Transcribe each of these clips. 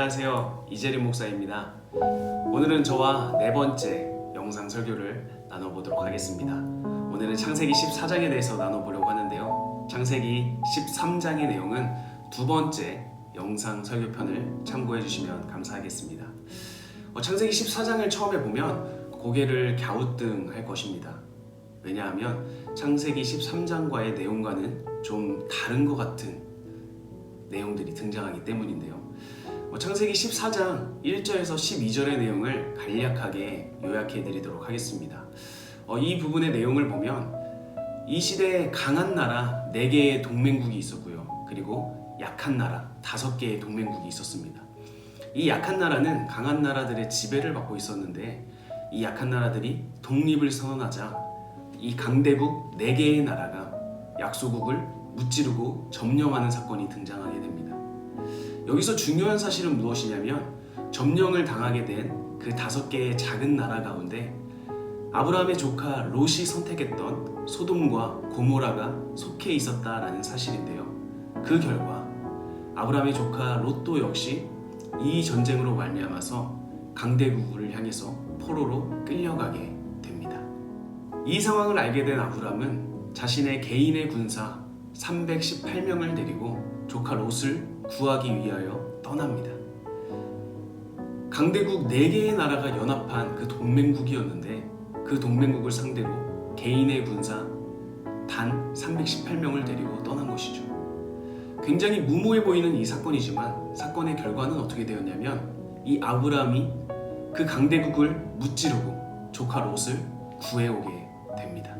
안녕하세요. 이재림 목사입니다. 오늘은 저와 네 번째 영상 설교를 나눠보도록 하겠습니다. 오늘은 창세기 14장에 대해서 나눠보려고 하는데요. 창세기 13장의 내용은 두 번째 영상 설교편을 참고해 주시면 감사하겠습니다. 창세기 14장을 처음에 보면 고개를 갸우뚱할 것입니다. 왜냐하면 창세기 13장과의 내용과는 좀 다른 것 같은 내용들이 등장하기 때문인데요. 창세기 14장 1절에서 12절의 내용을 간략하게 요약해 드리도록 하겠습니다. 이 부분의 내용을 보면 이 시대에 강한 나라 4개의 동맹국이 있었고요. 그리고 약한 나라 5개의 동맹국이 있었습니다. 이 약한 나라는 강한 나라들의 지배를 받고 있었는데 이 약한 나라들이 독립을 선언하자 이 강대국 4개의 나라가 약소국을 무찌르고 점령하는 사건이 등장하게 됩니다. 여기서 중요한 사실은 무엇이냐면 점령을 당하게 된 그 5개의 작은 나라 가운데 아브라함의 조카 롯이 선택했던 소돔과 고모라가 속해 있었다라는 사실인데요. 그 결과 아브라함의 조카 롯도 역시 이 전쟁으로 말미암아서 강대국을 향해서 포로로 끌려가게 됩니다. 이 상황을 알게 된 아브라함은 자신의 개인의 군사 318명을 데리고 조카 롯을 구하기 위하여 떠납니다. 강대국 4개의 나라가 연합한 그 동맹국이었는데 그 동맹국을 상대로 개인의 군사 단 318명을 데리고 떠난 것이죠. 굉장히 무모해 보이는 이 사건이지만 사건의 결과는 어떻게 되었냐면 이 아브라함이 그 강대국을 무찌르고 조카 롯을 구해오게 됩니다.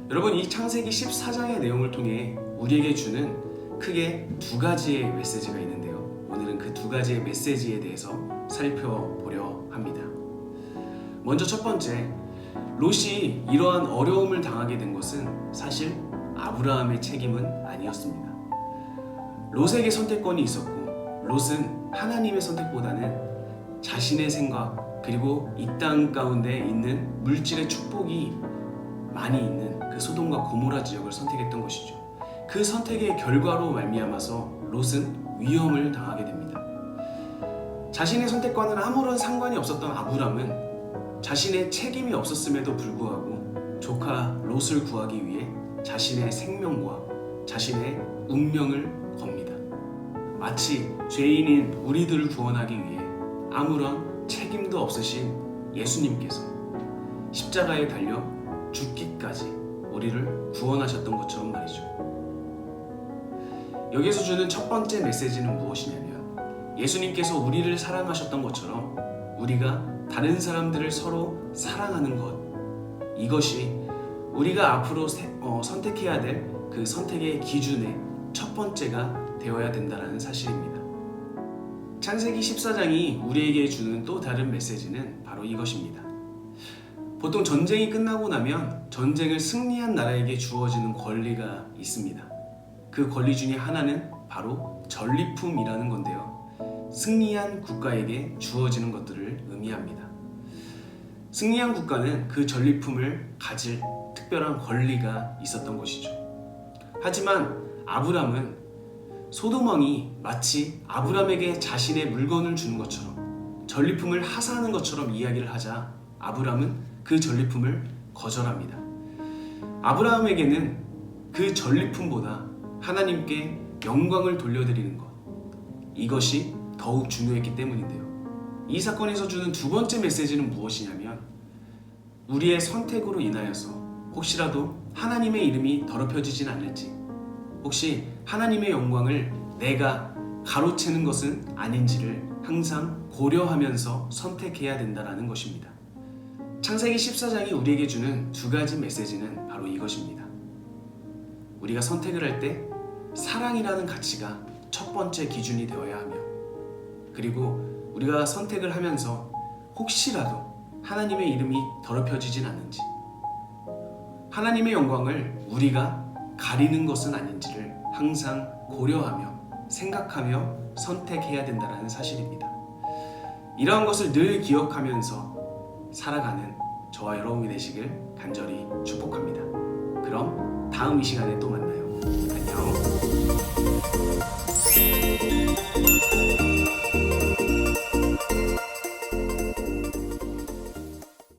여러분, 이 창세기 14장의 내용을 통해 우리에게 주는 크게 2가지의 메시지가 있는데요. 오늘은 그 2가지의 메시지에 대해서 살펴보려 합니다. 먼저 첫 번째, 롯이 이러한 어려움을 당하게 된 것은 사실 아브라함의 책임은 아니었습니다. 롯에게 선택권이 있었고 롯은 하나님의 선택보다는 자신의 생각 그리고 이 땅 가운데 있는 물질의 축복이 많이 있는 그 소돔과 고모라 지역을 선택했던 것이죠. 그 선택의 결과로 말미암아서 롯은 위험을 당하게 됩니다. 자신의 선택과는 아무런 상관이 없었던 아브람은 자신의 책임이 없었음에도 불구하고 조카 롯을 구하기 위해 자신의 생명과 자신의 운명을 겁니다. 마치 죄인인 우리들을 구원하기 위해 아무런 책임도 없으신 예수님께서 십자가에 달려 죽기까지 우리를 구원하셨던 것처럼 말이죠. 여기서 주는 첫 번째 메시지는 무엇이냐면 예수님께서 우리를 사랑하셨던 것처럼 우리가 다른 사람들을 서로 사랑하는 것, 이것이 우리가 앞으로 선택해야 될 그 선택의 기준의 첫 번째가 되어야 된다는 사실입니다. 창세기 14장이 우리에게 주는 또 다른 메시지는 바로 이것입니다. 보통 전쟁이 끝나고 나면 전쟁을 승리한 나라에게 주어지는 권리가 있습니다. 그 권리 중에 하나는 바로 전리품이라는 건데요. 승리한 국가에게 주어지는 것들을 의미합니다. 승리한 국가는 그 전리품을 가질 특별한 권리가 있었던 것이죠. 하지만 아브람은 소돔 왕이 마치 아브람에게 자신의 물건을 주는 것처럼 전리품을 하사하는 것처럼 이야기를 하자 아브람은 그 전리품을 거절합니다. 아브라함에게는 그 전리품보다 하나님께 영광을 돌려드리는 것, 이것이 더욱 중요했기 때문인데요. 이 사건에서 주는 두 번째 메시지는 무엇이냐면 우리의 선택으로 인하여서 혹시라도 하나님의 이름이 더럽혀지진 않을지, 혹시 하나님의 영광을 내가 가로채는 것은 아닌지를 항상 고려하면서 선택해야 된다는 것입니다. 창세기 14장이 우리에게 주는 2가지 메시지는 바로 이것입니다. 우리가 선택을 할 때 사랑이라는 가치가 첫 번째 기준이 되어야 하며, 그리고 우리가 선택을 하면서 혹시라도 하나님의 이름이 더럽혀지진 않는지, 하나님의 영광을 우리가 가리는 것은 아닌지를 항상 고려하며 생각하며 선택해야 된다는 사실입니다. 이러한 것을 늘 기억하면서 살아가는 저와 여러분이 되시길 간절히 축복합니다. 그럼 다음 이 시간에 또 만나요.